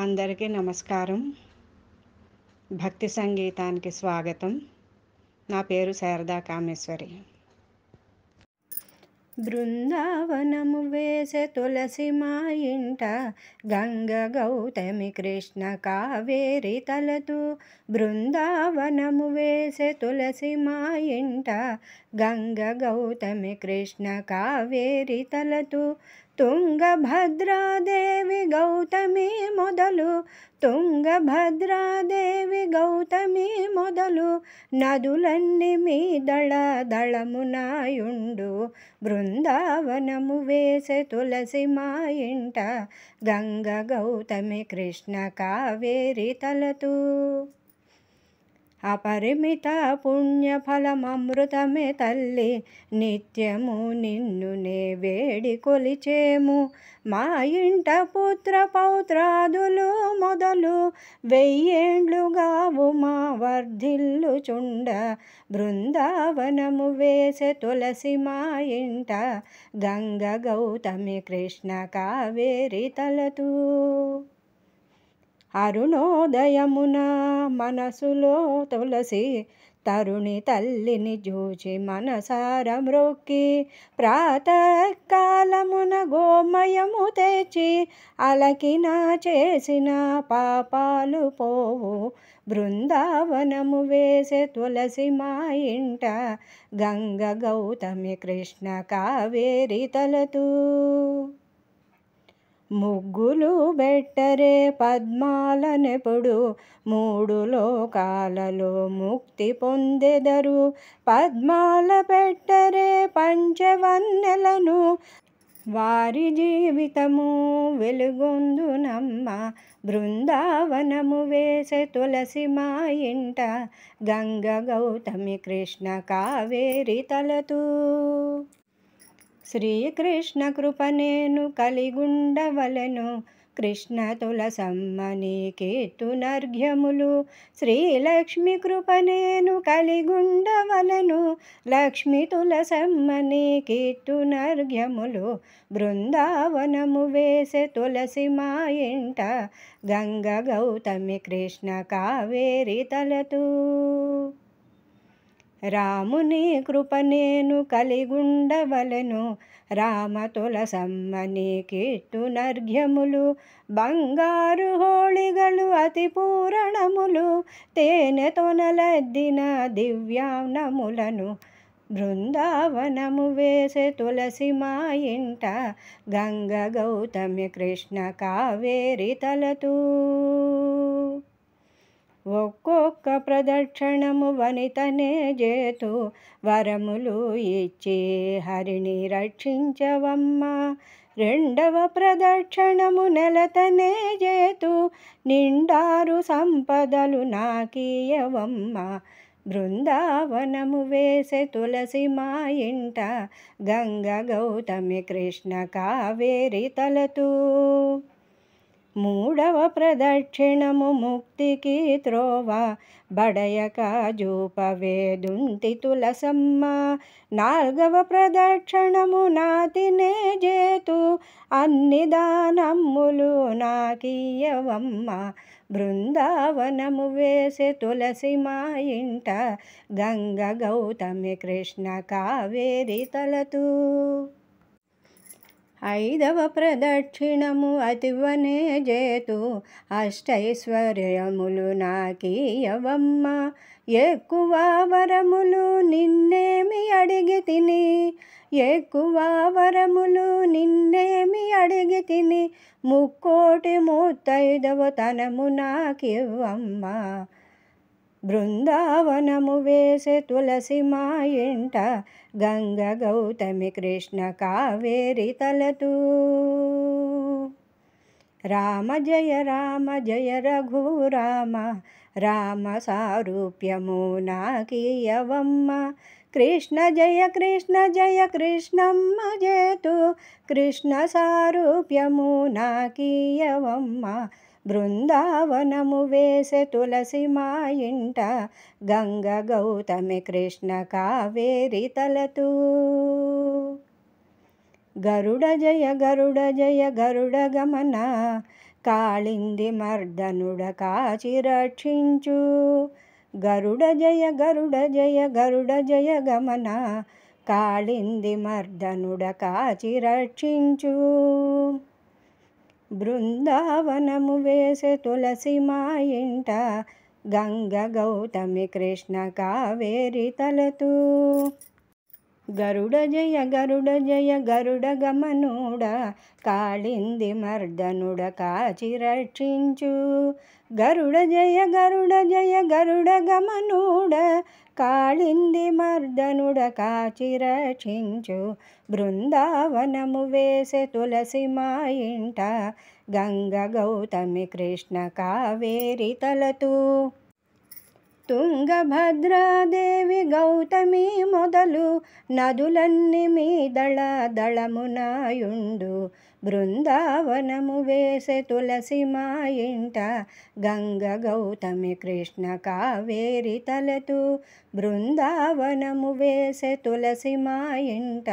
అందరికీ నమస్కారం. భక్తి సంగీతానికి స్వాగతం. నా పేరు శారదా కామేశ్వరి. బృందావనము వేసే తులసి మా ఇంట, గంగ గౌతమి కృష్ణ కావేరి తలతు. బృందావనము వేసే తులసి మా ఇంట, గంగ గౌతమి కృష్ణ కావేరి తలతు. తుంగభద్రాదేవి గౌతమి మొదలు, తుంగభద్రాదేవి గౌతమి మొదలు, నదులన్నీ మీ దళ దళమునాయుండు. బృందావనము వేసే తులసి మా ఇంట, గంగ గౌతమి కృష్ణ కావేరి తలతు. అపరిమిత పుణ్యఫలమమృతమే తల్లి, నిత్యము నిన్నునే వేడి కొలిచేము. మా ఇంట పుత్ర పౌత్రాదులు మొదలు, వెయ్యేండ్లుగావు మా వర్ధిల్లుచుండ. బృందావనము వేసే తులసి మా ఇంట, గంగ గౌతమి కృష్ణ కావేరి తలతు. అరుణోదయమున మనసులో తులసి, తరుణి తల్లిని జూచి మనసార మ్రొక్కి, ప్రాతకాలమున గోమయము తెచ్చి, అలకిన చేసిన పాపాలు పోవు. బృందావనము వేసే తులసి మా ఇంట, గంగ గౌతమి కృష్ణ కావేరి తలతు. ముగ్గులు బెట్టరే పద్మాలనెప్పుడు, మూడు లోకాలలో ముక్తి పొందెదరు. పద్మాల పెట్టరే పంచవన్నెలను, వారి జీవితము వెలుగొందునమ్మ. బృందావనము వేసే తులసి మా ఇంట, గంగ గౌతమి కృష్ణ కావేరి తలతు. శ్రీకృష్ణ కృప నేను కలిగుండవలెను, కృష్ణ తులసమ్మ నీకీర్తునర్ఘ్యములు. శ్రీలక్ష్మి కృప నేను కలిగుండవలెను, లక్ష్మి తులసమ్మ నీకీర్తునర్ఘ్యములు. బృందావనము వేసే తులసి మా ఇంట, గంగ గౌతమి కృష్ణ కావేరి తలతు. రాముని కృప నేను కలిగుండవలెను, రామ తులసమ్మ నీకీర్తునర్ఘ్యములు. బంగారు హోళిగలు అతి పూరణములు, తేనె తొనలద్దిన దివ్యానములను. బృందావనము వేసే తులసి మా ఇంట, గంగ గౌతమి కృష్ణ కావేరి తలతు. ఒక్కొక్క ప్రదక్షిణము వనితనే జేతు, వరములు ఇచ్చి హరిని రక్షించవమ్మ. రెండవ ప్రదక్షిణము నెలతనే జేతు, నిండారు సంపదలు నాకీయవమ్మ. బృందావనము వేసే తులసి మా ఇంట, గంగ గౌతమి కృష్ణ కావేరి తలతు. మూడవ ప్రదక్షిణము ముక్తికి త్రోవ, బడయక జూపవేదుంటి తులసమ్మ. నాల్గవ ప్రదక్షిణము నాతినే జేతు, అన్ని దానమ్ములు నాకీయవమ్మ. బృందావనము వేసే తులసి మా ఇంట, గంగ గౌతమి కృష్ణ కావేరి తలతు. ఐదవ ప్రదక్షిణము అతివనే జేతు, అష్టైశ్వర్యములు నాకీయవమ్మ. ఎక్కువ వరములు నిన్నేమి అడిగి తిని, ఎక్కువ వరములు నిన్నేమి అడిగి తిని, ముక్కోటి ముత్తైదవ తనము నాకివ్వమ్మ. బృందావనము వేసే తులసి మా ఇంట, గంగ గౌతమి కృష్ణ కావేరి తలతు. రామ జయ రఘురామ, రామ సారూప్యము నాకీయవమ్మ. కృష్ణ జయ కృష్ణమ్మ జేతు, కృష్ణ సారూప్యము నాకీయవమ్మ. బృందావనము వేసే తులసి మా ఇంట, గంగ గౌతమి కృష్ణ కావేరి తలతు. గరుడ జయ గరుడ గమన, కాళింది మర్దనుడ కాచి రక్షించు. గరుడ జయ గరుడ జయ గరుడ జయ గమన, కాళింది మర్దనుడ కాచి రక్షించు. బృందావనము వేసే తులసి మా ఇంట, గంగ గౌతమి కృష్ణ కావేరి తలతూ. గరుడ జయ గరుడ జయ గరుడ గమనుడ, కాళింది మర్దనుడ కాచి రక్షించు. గరుడ జయ గరుడ జయ గరుడ గమనుడ, కాళింది మర్దనుడ కాచి రక్షించు. బృందావనము వేసే తులసి మా ఇంట, గంగ గౌతమి కృష్ణ కావేరి తలతూ. తుంగభద్రాదేవి గౌతమి మొదలు నదులన్నీ మీ దళ దళమునాయుండు. బృందావనము వేసే తులసి మా ఇంట, గంగ గౌతమి కృష్ణ కావేరి తలతూ. బృందావనము వేసే తులసి మా ఇంట,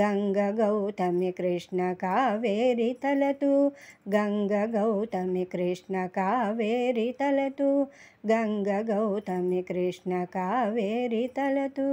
గంగ గౌతమి కృష్ణ కావేరి తలతూ. గంగ గౌతమి కృష్ణ కావేరి తలతూ. గంగ గౌతమి కృష్ణ కావేరి తలతూ.